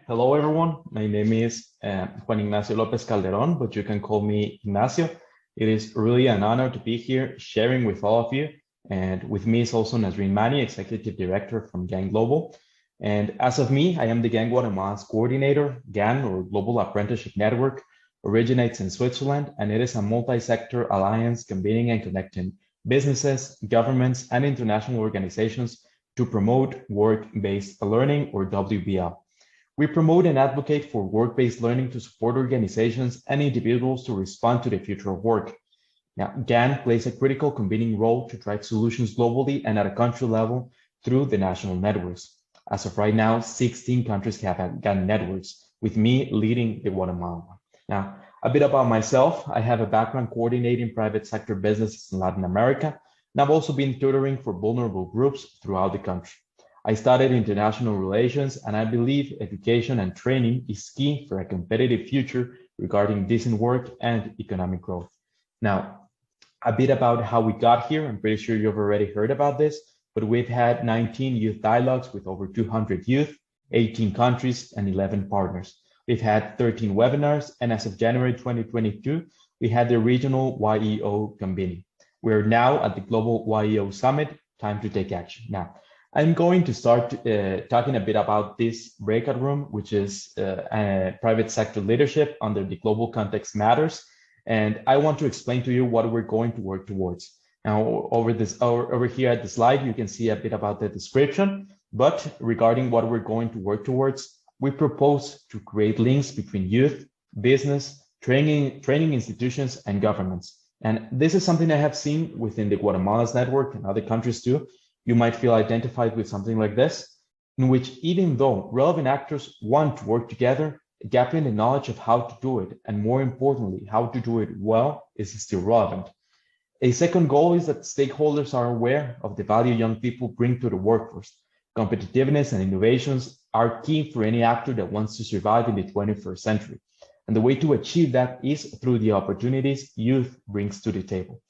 Hello, everyone. My name is Juan Ignacio Lopez Calderon, but you can call me Ignacio. It is really an honor to be here sharing with all of you. And with me is also Nazreen Mani, Executive Director from GAN Global. And as of me, I am the GAN Guatemala's coordinator. GAN, or Global Apprenticeship Network, originates in Switzerland, and it is a multi-sector alliance convening and connecting businesses, governments, and international organizations to promote work-based learning, or WBL. We promote and advocate for work-based learning to support organizations and individuals to respond to the future of work. Now, GAN plays a critical convening role to drive solutions globally and at a country level through the national networks. As of right now, 16 countries have GAN networks, with me leading the Guatemala one. Now, a bit about myself. I have a background coordinating private sector businesses in Latin America, and I've also been tutoring for vulnerable groups throughout the country. I studied international relations, and I believe education and training is key for a competitive future regarding decent work and economic growth. Now, a bit about how we got here. I'm pretty sure you've already heard about this, but we've had 19 youth dialogues with over 200 youth, 18 countries, and 11 partners. We've had 13 webinars, and as of January 2022, we had the regional YEO convening. We're now at the Global YEO Summit, time to take action. Now, I'm going to start talking a bit about this breakout room, which is private sector leadership under the Global Context Matters. And I want to explain to you what we're going to work towards. Now, over here at the slide, you can see a bit about the description, but regarding what we're going to work towards, we propose to create links between youth, business, training institutions, and governments. And this is something I have seen within the Guatemala's network and other countries too. You might feel identified with something like this, in which even though relevant actors want to work together, a gap in the knowledge of how to do it, and more importantly, how to do it well, is still relevant. A second goal is that stakeholders are aware of the value young people bring to the workforce. Competitiveness and innovations are key for any actor that wants to survive in the 21st century. And the way to achieve that is through the opportunities youth brings to the table.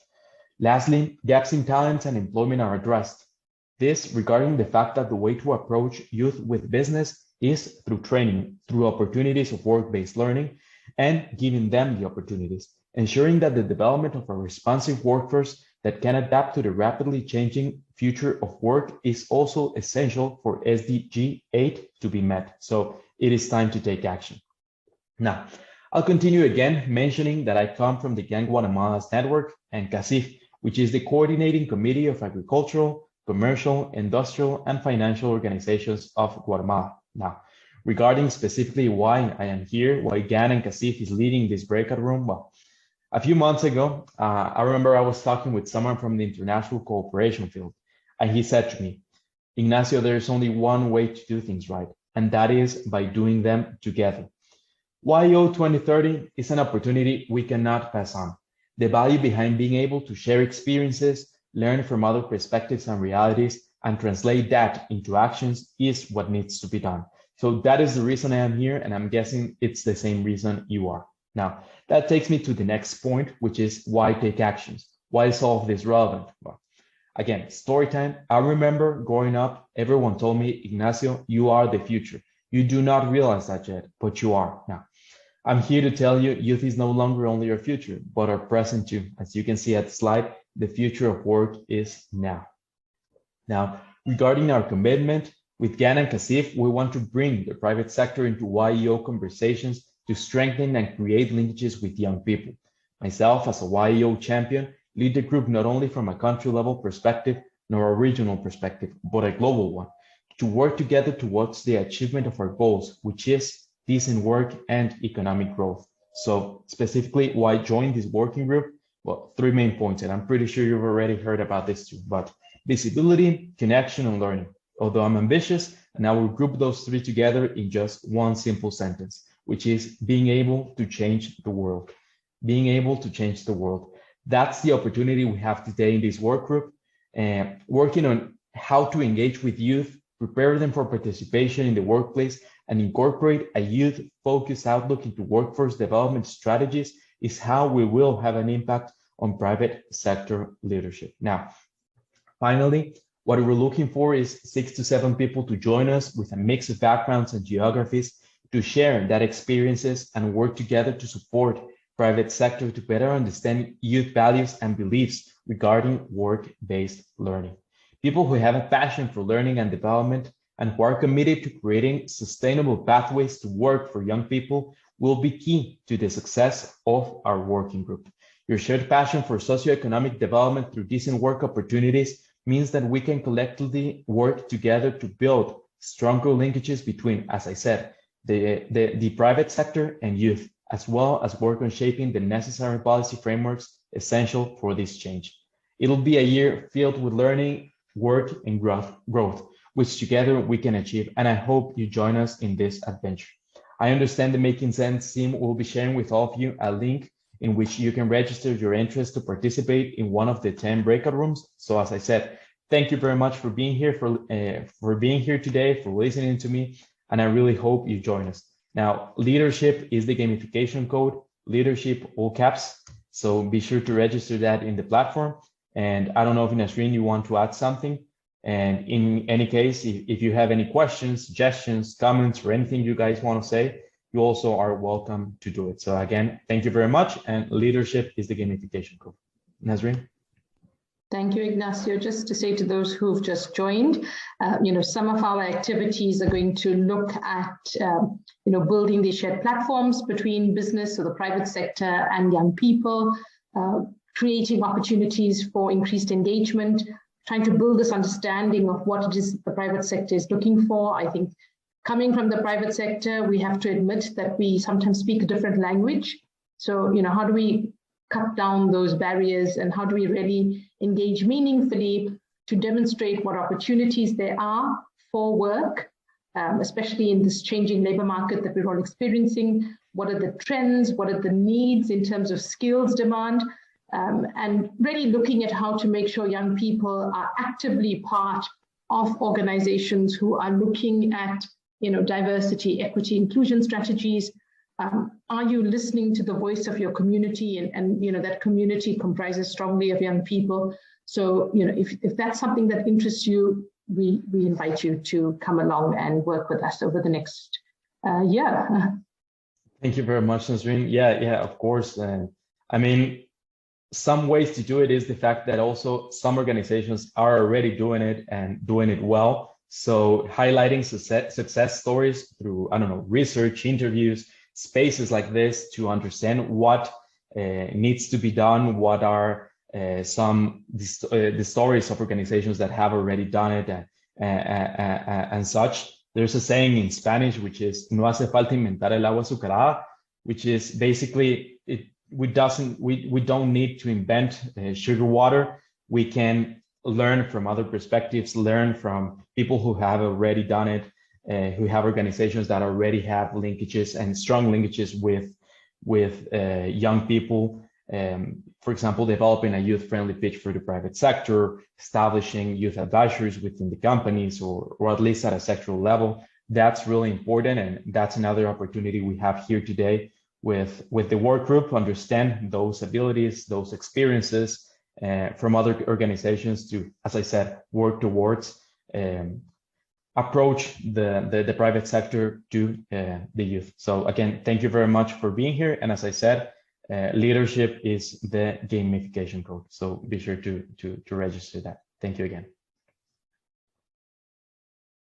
Lastly, gaps in talents and employment are addressed. This regarding the fact that the way to approach youth with business is through training, through opportunities of work-based learning, and giving them the opportunities, ensuring that the development of a responsive workforce that can adapt to the rapidly changing future of work is also essential for SDG 8 to be met. So it is time to take action. Now, I'll continue again mentioning that I come from the GAN Guatemala's network and CACIF, which is the Coordinating Committee of Agricultural, Commercial, Industrial, and Financial Organizations of Guatemala. Now, regarding specifically why I am here, why GAN and CACIF is leading this breakout room, well, a few months ago, I remember I was talking with someone from the international cooperation field, and he said to me, Ignacio, there's only one way to do things right, and that is by doing them together. YEO 2030 is an opportunity we cannot pass on. The value behind being able to share experiences, learn from other perspectives and realities, and translate that into actions is what needs to be done. So that is the reason I am here, and I'm guessing it's the same reason you are. Now, that takes me to the next point, which is why take actions? Why is all of this relevant? Well, again, story time. I remember growing up, everyone told me, Ignacio, you are the future. You do not realize that yet, but you are. Now, I'm here to tell you, youth is no longer only your future, but our present too. As you can see at the slide, the future of work is now. Now, regarding our commitment, with GAN and CACIF, we want to bring the private sector into YEO conversations to strengthen and create linkages with young people. Myself, as a YEO champion, lead the group not only from a country-level perspective, nor a regional perspective, but a global one, to work together towards the achievement of our goals, which is decent work and economic growth. So specifically, why join this working group? Well, three main points, and I'm pretty sure you've already heard about this too, but visibility, connection, and learning. Although I'm ambitious, and I will group those three together in just one simple sentence, which is being able to change the world. Being able to change the world. That's the opportunity we have today in this work group, and working on how to engage with youth, prepare them for participation in the workplace, and incorporate a youth-focused outlook into workforce development strategies is how we will have an impact on private sector leadership. Now, finally, what we're looking for is 6 to 7 people to join us with a mix of backgrounds and geographies to share that experiences and work together to support private sector to better understand youth values and beliefs regarding work-based learning. People who have a passion for learning and development and who are committed to creating sustainable pathways to work for young people will be key to the success of our working group. Your shared passion for socioeconomic development through decent work opportunities means that we can collectively work together to build stronger linkages between, as I said, the private sector and youth, as well as work on shaping the necessary policy frameworks essential for this change. It'll be a year filled with learning, work, and growth, which together we can achieve, and I hope you join us in this adventure. I understand the Making Sense team will be sharing with all of you a link in which you can register your interest to participate in one of the 10 breakout rooms. So as I said, thank you very much for being here, for being here today, for listening to me, and I really hope you join us. Now, leadership is the gamification code, leadership all caps. So be sure to register that in the platform. And I don't know if Nasreen, you want to add something. And in any case, if you have any questions, suggestions, comments, or anything you guys want to say, you also are welcome to do it. So again, thank you very much. And leadership is the gamification code. Nasreen? Thank you, Ignacio. Just to say to those who've just joined, some of our activities are going to look at, building these shared platforms between business or the private sector and young people, creating opportunities for increased engagement, trying to build this understanding of what it is the private sector is looking for. I think coming from the private sector, we have to admit that we sometimes speak a different language. So, how do we cut down those barriers and how do we really engage meaningfully to demonstrate what opportunities there are for work, especially in this changing labor market that we're all experiencing? What are the trends? What are the needs in terms of skills demand? And really looking at how to make sure young people are actively part of organizations who are looking at, diversity, equity, inclusion strategies. Are you listening to the voice of your community? And that community comprises strongly of young people. So, if that's something that interests you, we invite you to come along and work with us over the next year. Thank you very much, Nasreen. Yeah, of course. I mean, some ways to do it is the fact that also some organizations are already doing it and doing it well. So highlighting success stories through, research, interviews, spaces like this to understand what needs to be done, what are the stories of organizations that have already done it and such. There's a saying in Spanish, which is, no hace falta inventar el agua azucarada, which is basically, we don't need to invent sugar water. We can learn from other perspectives, learn from people who have already done it, who have organizations that already have linkages and strong linkages with young people. For example, developing a youth-friendly pitch for the private sector, establishing youth advisories within the companies, or at least at a sectoral level. That's really important, and that's another opportunity we have here today with the work group, understand those abilities, those experiences from other organizations to, as I said, work towards approach the private sector to the youth. So again, thank you very much for being here. And as I said, leadership is the gamification code. So be sure to register that. Thank you again.